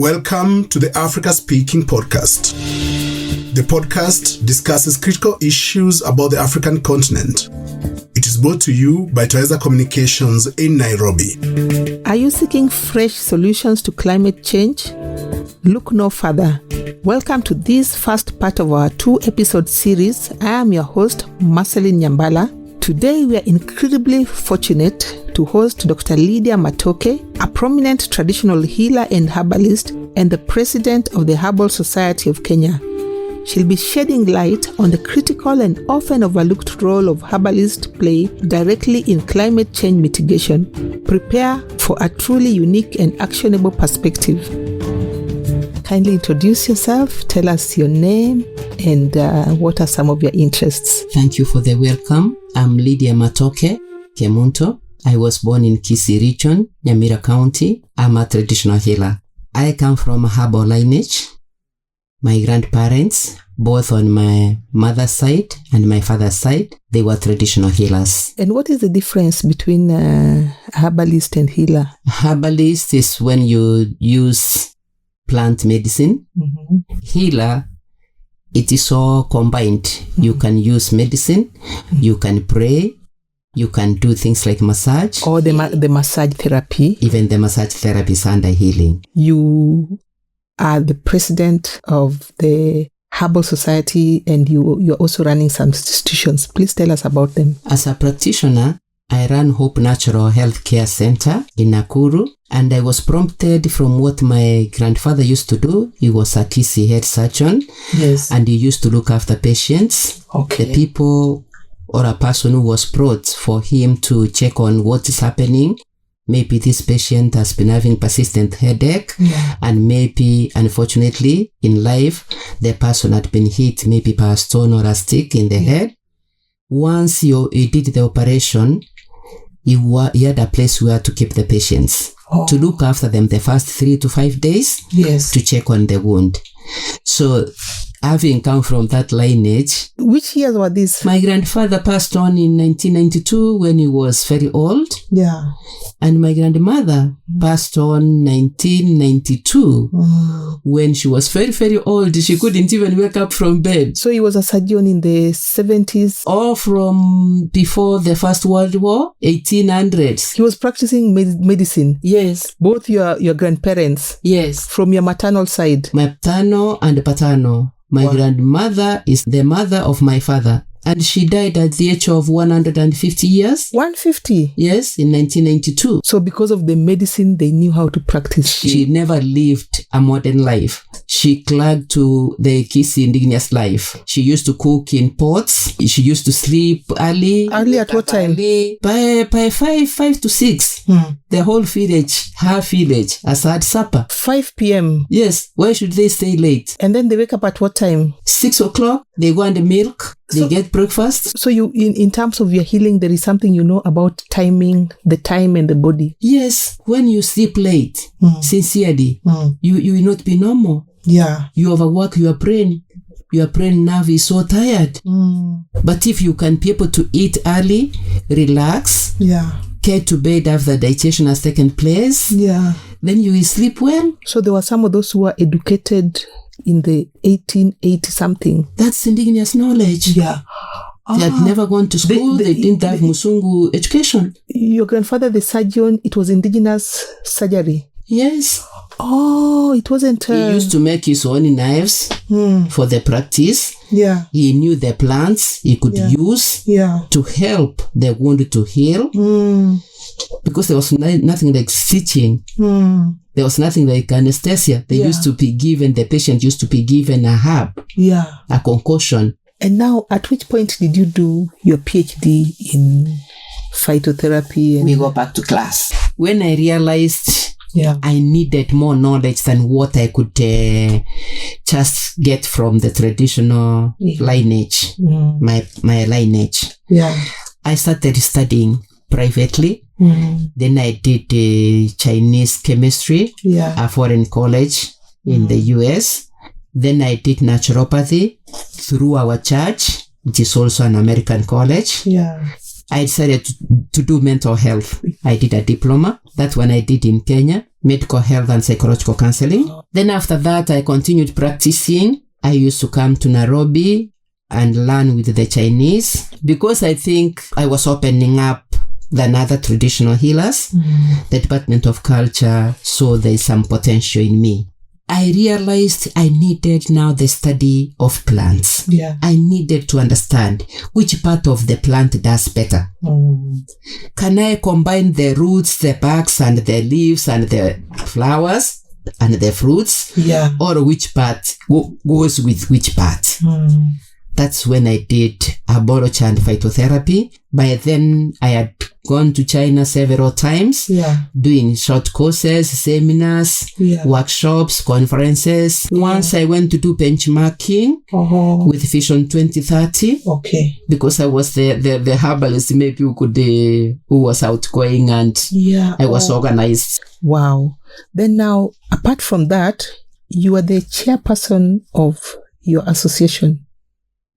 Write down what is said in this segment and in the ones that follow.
Welcome to the Africa Speaking Podcast. The podcast discusses critical issues about the African continent. It is brought to you by Toyeza Communications in Nairobi. Are you seeking fresh solutions to climate change? Look no further. Welcome to this first part of our 2-episode series. I am your host, Marceline Nyambala. Today we are incredibly fortunate to host Dr. Lydia Matoke, a prominent traditional healer and herbalist and the president of the Herbal Society of Kenya. She'll be shedding light on the critical and often overlooked role of herbalists play directly in climate change mitigation. Prepare for a truly unique and actionable perspective. Kindly introduce yourself, tell us your name, and what are some of your interests. Thank you for the welcome. I'm Lydia Matoke, Kemunto. I was born in Kisii region, Nyamira County. I'm a traditional healer. I come from a herbal lineage. My grandparents, both on my mother's side and my father's side, they were traditional healers. And what is the difference between herbalist and healer? Herbalist is when you use plant medicine. Mm-hmm. Healer, it is all combined. Mm-hmm. You can use medicine, you can pray, you can do things like massage. Or the massage therapy. Even the massage therapy is under healing. You are the president of the Herbal Society and you're also running some institutions. Please tell us about them. As a practitioner, I run Hope Natural Health Care Center in Nakuru, and I was prompted from what my grandfather used to do. He was a Kisii head surgeon. Yes. And he used to look after patients. Okay. The people or a person who was brought for him to check on what is happening. Maybe this patient has been having persistent headache, and maybe, unfortunately, in life, the person had been hit maybe by a stone or a stick in the head. Once he did the operation, he had a place where to keep the patients, to look after them the first 3 to 5 days, to check on the wound. So, having come from that lineage. Which years were these? My grandfather passed on in 1992 when he was very old. Yeah. And my grandmother passed on 1992 when she was very, very old. She couldn't even wake up from bed. So he was a surgeon in the 70s? Or from before the First World War, 1800s. He was practicing medicine? Yes. Both your grandparents? Yes. From your maternal side? Maternal and paternal. My grandmother is the mother of my father, and she died at the age of 150 years. 150? Yes, in 1992. So because of the medicine, they knew how to practice. She never lived a modern life. She clung to the Kisii Indigenous life. She used to cook in pots. She used to sleep early. Early at what time? By 5 to 6. The whole village, her village, has had supper. 5 p.m. Yes. Why should they stay late? And then they wake up at what time? 6 o'clock. They go and milk. They get breakfast. So you, in terms of your healing, there is something you know about timing, the time and the body. Yes. When you sleep late, sincerely, you will not be normal. Yeah. You overwork your brain. Your brain nerve is so tired. But if you can be able to eat early, relax, get to bed after digestion has taken place, then you will sleep well. So there were some of those who were educated in the 1880 something. That's indigenous knowledge. Yeah. They had never gone to school. They didn't have Musungu education. Your grandfather, the surgeon, it was indigenous surgery. Yes. Oh, it wasn't... He used to make his own knives for the practice. Yeah. He knew the plants he could use to help the wound to heal. Because there was nothing like stitching. There was nothing like anesthesia. They used to be given, the patient used to be given a herb. Yeah. A concoction. And now, at which point did you do your PhD in phytotherapy? We go back to class. When I realized I needed more knowledge than what I could just get from the traditional lineage, my lineage. Yeah. I started studying privately. Then I did Chinese chemistry, a foreign college in the US. Then I did naturopathy through our church, which is also an American college. Yeah. I decided to do mental health. I did a diploma. That one I did in Kenya, medical health and psychological counseling. Then after that, I continued practicing. I used to come to Nairobi and learn with the Chinese because I think I was opening up than other traditional healers. The Department of Culture saw there is some potential in me. I realized I needed now the study of plants. Yeah. I needed to understand which part of the plant does better. Can I combine the roots, the barks, and the leaves, and the flowers, and the fruits? Yeah. Or which part goes with which part? That's when I did herbology and phytotherapy. By then, I had gone to China several times, doing short courses, seminars, workshops, conferences. Once I went to do benchmarking with Vision 2030. Okay. Because I was the herbalist, maybe who was outgoing, and I was organized. Wow. Then now, apart from that, you are the chairperson of your association.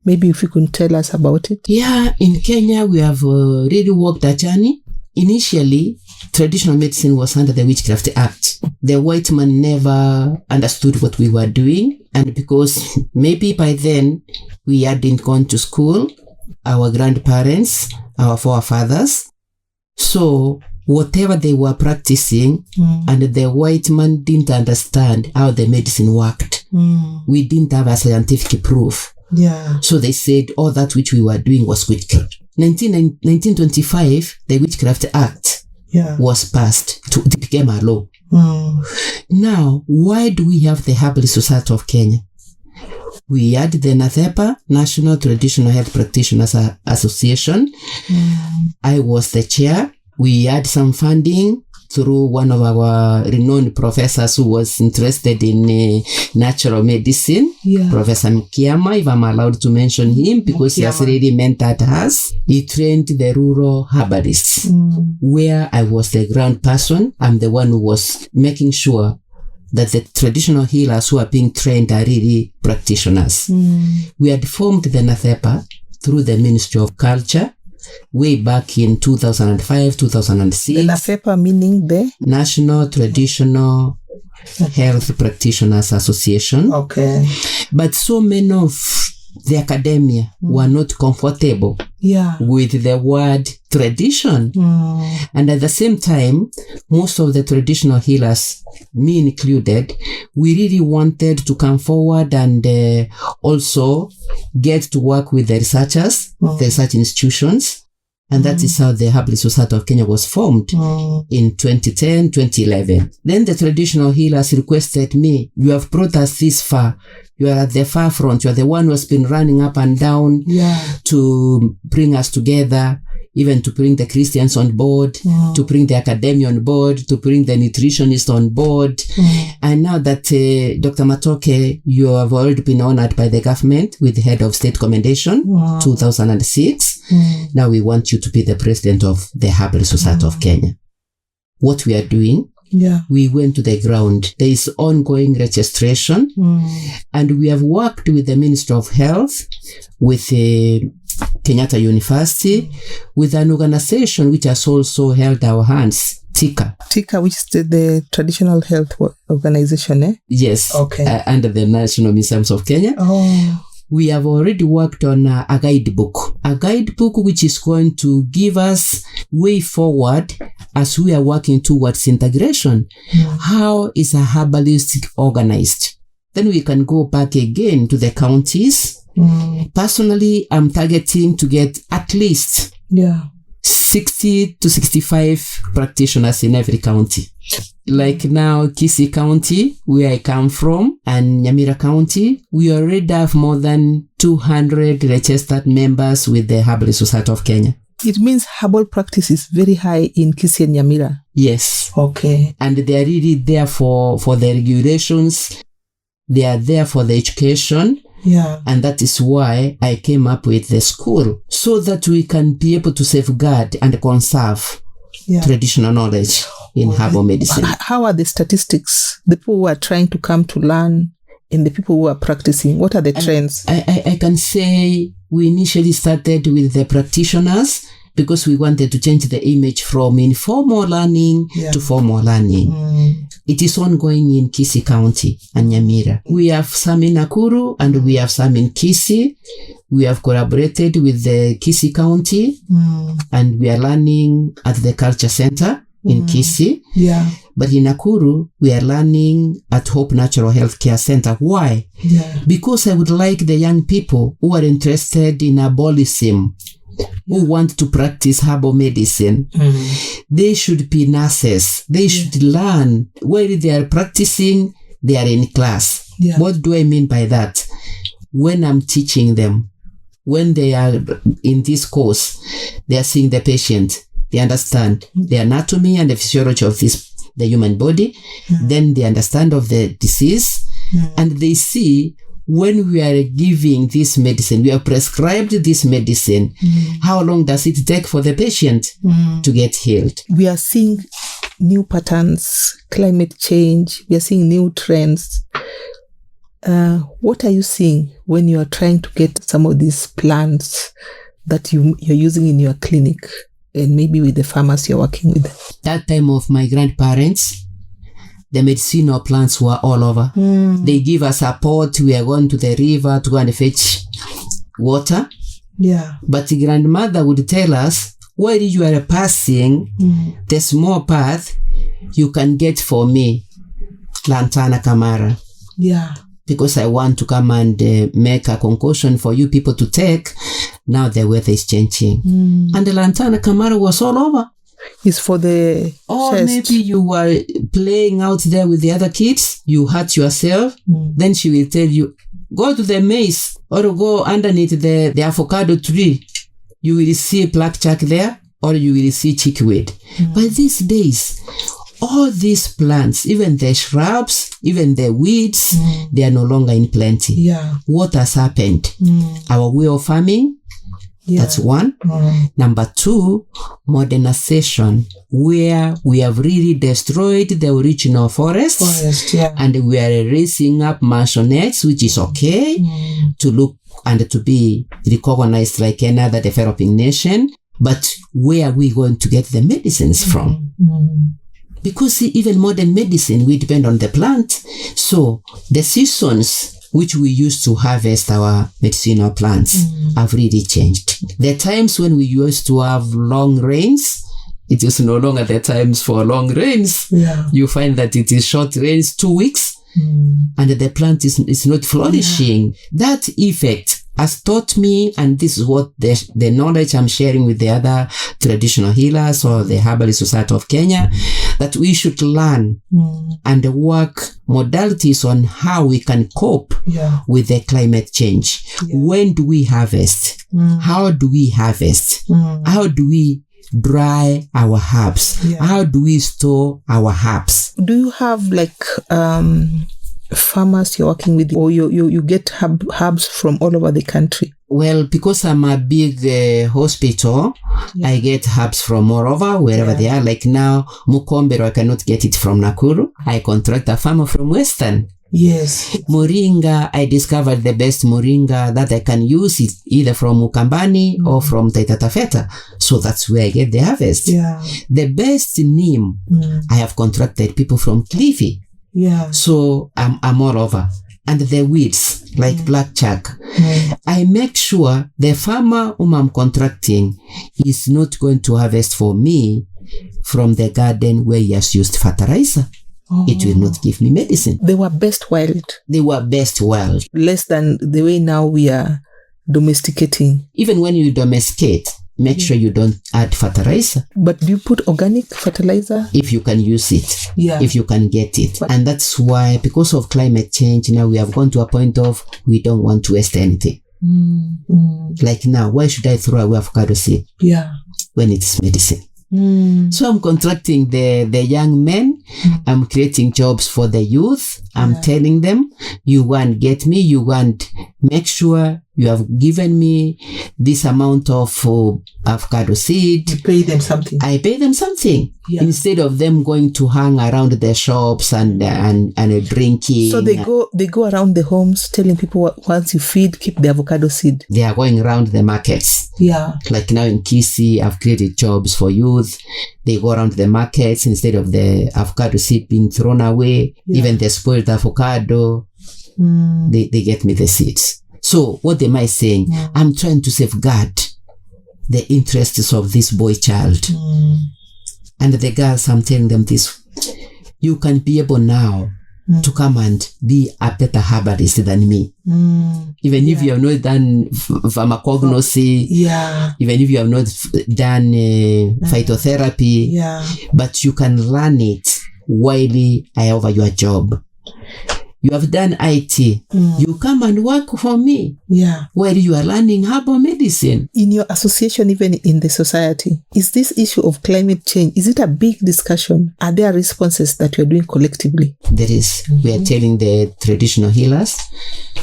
Maybe if you can tell us about it. Yeah, in Kenya, we have really walked a journey. Initially, traditional medicine was under the Witchcraft Act. The white man never understood what we were doing. And because maybe by then we hadn't gone to school, our grandparents, our forefathers. So whatever they were practicing, and the white man didn't understand how the medicine worked. We didn't have a scientific proof. Yeah. So they said all that which we were doing was witchcraft. 1925, the Witchcraft Act was passed. It became a law. Now, why do we have the Herbal Society of Kenya? We had the NATHEPA, National Traditional Health Practitioners Association. I was the chair. We had some funding through one of our renowned professors who was interested in natural medicine, Professor Mkiama, if I'm allowed to mention him, because he has really mentored us. He trained the rural herbalists, where I was the ground person. I'm the one who was making sure that the traditional healers who are being trained are really practitioners. We had formed the NATHEPA through the Ministry of Culture way back in 2005, 2006. The NATHEPA meaning the? National Traditional Health Practitioners Association. Okay. But so many of the academia were not comfortable with the word tradition. And at the same time, most of the traditional healers, me included, we really wanted to come forward and also get to work with the researchers, the research institutions. And that is how the Herbal Society of Kenya was formed in 2010, 2011. Then the traditional healers requested me, you have brought us this far. You are at the far front. You are the one who has been running up and down to bring us together, even to bring the Christians on board, to bring the academia on board, to bring the nutritionist on board. And now that Dr. Matoke, you have already been honored by the government with the head of state commendation, 2006. Now we want you to be the president of the Herbal Society of Kenya. What we are doing, we went to the ground. There is ongoing registration, and we have worked with the Ministry of Health, with Kenyatta University, with an organization which has also held our hands, TICA. TICA, which is the Traditional Health Organization, eh? Yes. Okay. Under the National Museums of Kenya. We have already worked on a guidebook which is going to give us way forward as we are working towards integration. How is a herbalist organized? Then we can go back again to the counties. Personally, I'm targeting to get at least 60 to 65 practitioners in every county. Like now, Kisii County, where I come from, and Nyamira County, we already have more than 200 registered members with the Herbal Society of Kenya. It means herbal practice is very high in Kisii and Nyamira. Yes. Okay. And they are really there for the regulations. They are there for the education. And that is why I came up with the school, so that we can be able to safeguard and conserve traditional knowledge in herbal medicine. How are the statistics? The people who are trying to come to learn and the people who are practicing, what are the trends? I can say we initially started with the practitioners. because we wanted to change the image from informal learning to formal learning. It is ongoing in Kisii County and Nyamira. We have some in Nakuru and we have some in Kisii. We have collaborated with the Kisii County and we are learning at the Culture Center in Kisii. Yeah. But in Nakuru, we are learning at Hope Natural Health Care Center. Why? Yeah. Because I would like the young people who are interested in herbalism, who want to practice herbal medicine. They should be nurses. They should learn. While they are practicing, they are in class. Yeah. What do I mean by that? When I'm teaching them, when they are in this course, they are seeing the patient. They understand the anatomy and the physiology of the human body. Then they understand of the disease. And they see when we are giving this medicine, we have prescribed this medicine, how long does it take for the patient to get healed? We are seeing new patterns, climate change. We are seeing new trends. What are you seeing when you are trying to get some of these plants that you're using in your clinic and maybe with the farmers you're working with? That time of my grandparents, the medicinal plants were all over. They give us a pot. We are going to the river to go and fetch water. Yeah. But the grandmother would tell us, while you are passing the small path, you can get for me lantana camara. Yeah. Because I want to come and make a concoction for you people to take. Now the weather is changing. And the lantana camara was all over. It's for the chest. Maybe you were playing out there with the other kids. You hurt yourself. Then she will tell you, go to the maize or go underneath the avocado tree. You will see blackjack there or you will see chickweed. But these days, all these plants, even the shrubs, even the weeds, they are no longer in plenty. Yeah. What has happened? Our way of farming, that's one. Number two, modernization, where we have really destroyed the original forests and we are raising up mansionettes, which is okay to look and to be recognized like another developing nation. But where are we going to get the medicines from? Because even modern medicine, we depend on the plant. So the seasons which we used to harvest our medicinal plants have really changed. The times when we used to have long rains, it is no longer the times for long rains. Yeah. You find that it is short rains, 2 weeks, and the plant is not flourishing. That effect has taught me, and this is what the knowledge I'm sharing with the other traditional healers or the Herbalist Society of Kenya, that we should learn and work modalities on how we can cope with the climate change. When do we harvest? How do we harvest? How do we dry our herbs? How do we store our herbs? Do you have like farmers you're working with, or you get herbs from all over the country? Well, because I'm a big hospital, I get herbs from all over, wherever they are. Like now, Mukombero, I cannot get it from Nakuru. I contract a farmer from Western. Yes. Moringa, I discovered the best moringa that I can use it either from Ukambani or from Taita Taveta. So that's where I get the harvest. Yeah. The best neem, I have contracted people from Cliffy. Yeah. So I'm all over. And the weeds, like blackjack, I make sure the farmer whom I'm contracting is not going to harvest for me from the garden where he has used fertilizer. It will not give me medicine. They were best wild. They were best wild. Less than the way now we are domesticating. Even when you domesticate, make sure you don't add fertilizer. But do you put organic fertilizer? If you can use it. If you can get it. And that's why, because of climate change, now we have gone to a point of we don't want to waste anything. Like now, why should I throw away avocado seed? When it's medicine? So I'm contracting the young men. I'm creating jobs for the youth. I'm telling them, you want get me, you want make sure you have given me this amount of avocado seed. You pay them something. I pay them something instead of them going to hang around the shops and drinking. So they go around the homes telling people once you feed, keep the avocado seed. They are going around the markets. Yeah. Like now in Kisii, I've created jobs for youth. They go around the markets instead of the avocado seed being thrown away. Yeah. Even the spoiled avocado, they get me the seeds. So what am I saying? I'm trying to safeguard the interests of this boy child. And the girls, I'm telling them this. You can be able now to come and be a better herbalist than me. Even if you have not done pharmacognosy, even if you have not done phytotherapy, but you can learn it while I have your job. You have done IT. You come and work for me. While you are learning herbal medicine. In your association, even in the society, is this issue of climate change, is it a big discussion? Are there responses that you are doing collectively? There is. We are telling the traditional healers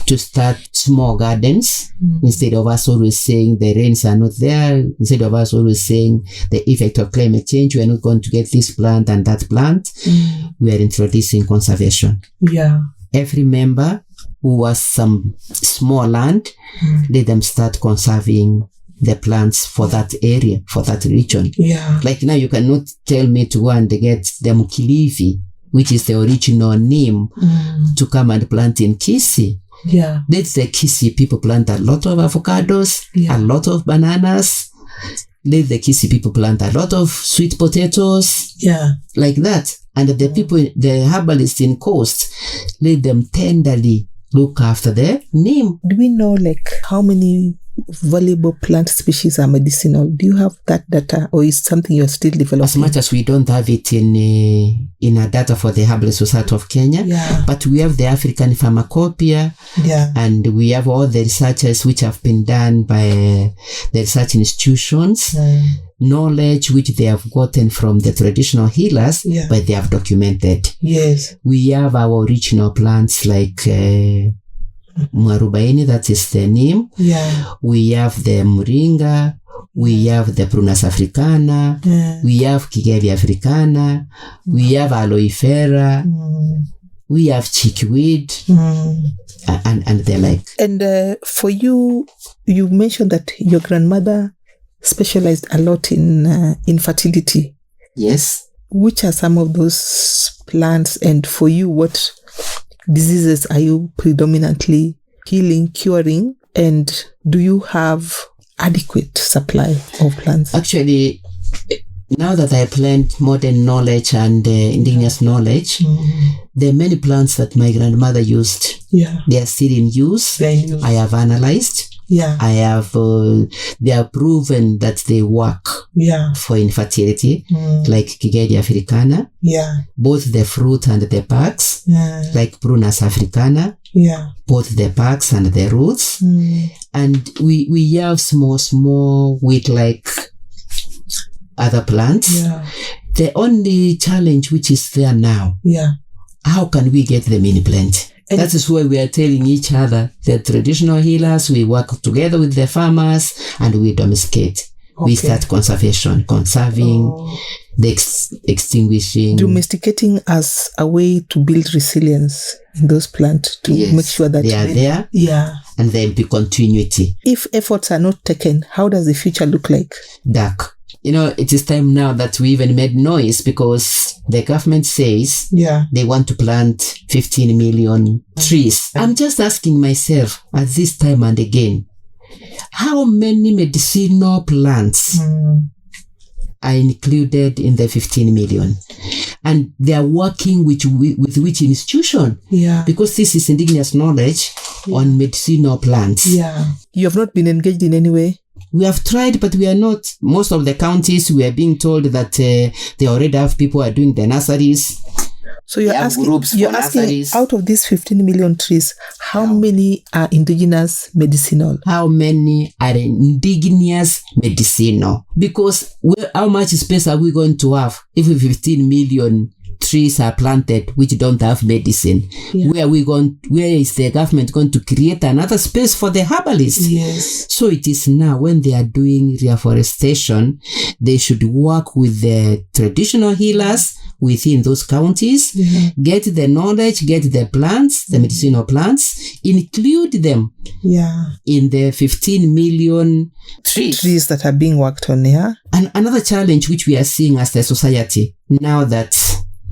to start small gardens instead of us always saying the rains are not there. Instead of us always saying the effect of climate change, we are not going to get this plant and that plant. We are introducing conservation. Every member who has some small land, let them start conserving the plants for that area, for that region. Like now you cannot tell me to go and get the mukilifi, which is the original name, to come and plant in Kisii. Let the Kisii people plant a lot of avocados, a lot of bananas. Let the Kisii people plant a lot of sweet potatoes. Like that. And the people, the herbalists in coast, let them tenderly look after their name. Do we know like how many valuable plant species are medicinal? Do you have that data, or is something you're still developing? As much as we don't have it in our data for the Herbal Society of Kenya, but we have the African Pharmacopoeia, and we have all the researches which have been done by the research institutions, knowledge which they have gotten from the traditional healers, but they have documented. We have our original plants like Mwarubaini, that is the name. We have the Moringa. We have the Prunus africana. We have Kigeli africana. We have aloe vera. We have chickweed. And the like. And for you, you mentioned that your grandmother specialized a lot in fertility. Yes. Which are some of those plants, and for you, what diseases are you predominantly healing, curing, and do you have adequate supply of plants? Actually, now that I have learned modern knowledge and indigenous knowledge, there are many plants that my grandmother used. They are still in use. I have analyzed. I have, they are proven that they work for infertility, like Kigeli africana, both the fruit and the barks, like Prunus africana, both the barks and the roots, and we have small with like other plants. The only challenge which is there now, how can we get them in plant? And that is why we are telling each other, the traditional healers, we work together with the farmers and we domesticate. We start conservation, conserving, the extinguishing. Domesticating as a way to build resilience in those plants to make sure that they are there. And there be continuity. If efforts are not taken, how does the future look like? Dark. You know, it is time now that we even made noise because the government says they want to plant 15 million trees. I'm just asking myself at this time and again, how many medicinal plants are included in the 15 million? And they are working with which institution? Because this is indigenous knowledge on medicinal plants. You have not been engaged in any way? We have tried, but we are not. Most of the counties, we are being told that they already have people who are doing the nurseries. So you're asking out of these 15 million trees, how many are indigenous medicinal? How many are indigenous medicinal? Because how much space are we going to have if 15 million trees are planted which don't have medicine. Yeah. Where is the government going to create another space for the herbalists? Yes. So it is now when they are doing reforestation, they should work with the traditional healers within those counties, get the knowledge, get the plants, the medicinal plants, include them in the 15 million trees that are being worked on here. And another challenge which we are seeing as the society, now that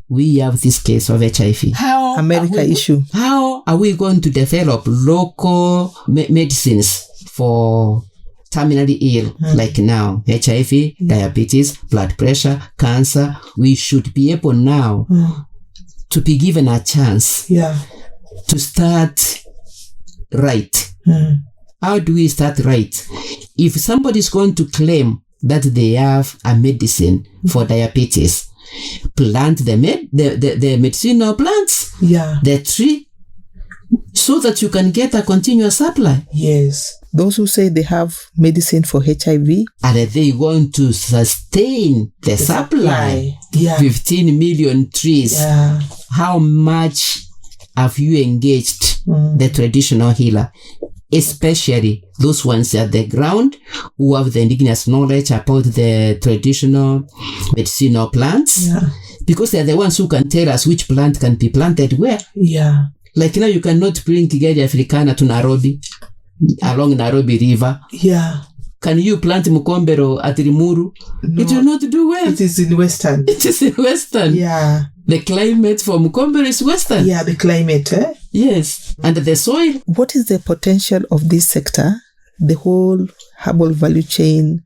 we have this case of HIV. Issue. How are we going to develop local medicines for terminally ill, like now, HIV, diabetes, blood pressure, cancer? We should be able now to be given a chance to start right. How do we start right? If somebody is going to claim that they have a medicine for diabetes, plant the medicinal plants, the tree, so that you can get a continuous supply. Yes. Those who say they have medicine for HIV, are they going to sustain the supply? 15 million trees. How much have you engaged the traditional healer? Especially those ones at the ground who have the indigenous knowledge about the traditional medicinal plants. Because they're the ones who can tell us which plant can be planted where. Like now you cannot bring Gigelia africana to Nairobi, along Nairobi River. Can you plant Mukombero at Rimuru? No, it will not do well. It is in Western. It is in Western. The climate for Mukombero is Western. The climate, Yes. And the soil. What is the potential of this sector, the whole herbal value chain,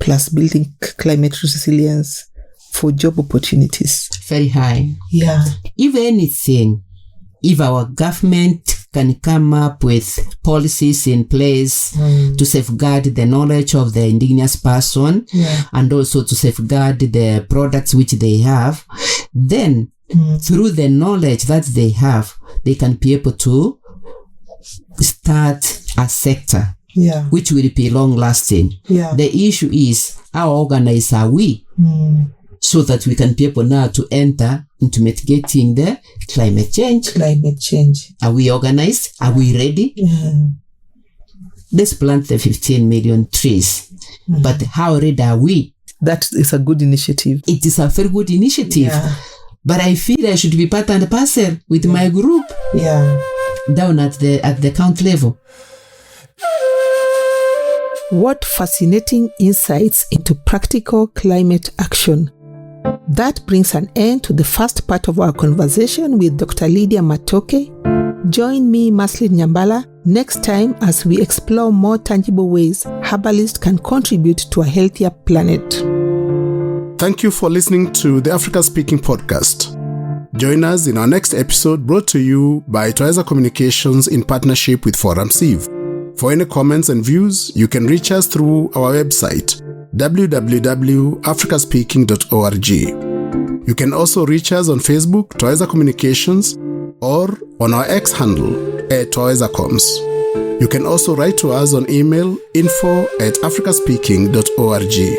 plus building climate resilience for job opportunities? Very high. If anything, if our government can come up with policies in place to safeguard the knowledge of the indigenous person and also to safeguard the products which they have, then through the knowledge that they have, they can be able to start a sector which will be long-lasting. The issue is how organized are we so that we can be able now to enter into mitigating the climate change. Are we organized? Are we ready? Let's plant the 15 million trees. But how ready are we? That is a good initiative. It is a very good initiative. But I feel I should be part and parcel with my group down at the county level. What fascinating insights into practical climate action. That brings an end to the first part of our conversation with Dr. Lydia Matoke. Join me, Maslin Nyambala, next time as we explore more tangible ways herbalists can contribute to a healthier planet. Thank you for listening to the Africa Speaking Podcast. Join us in our next episode, brought to you by Toyeza Communications in partnership with Forum Sieve. For any comments and views, you can reach us through our website, www.africaspeaking.org. You can also reach us on Facebook, Toyeza Communications, or on our X handle, @ToyezaComs. You can also write to us on email, info@africaspeaking.org.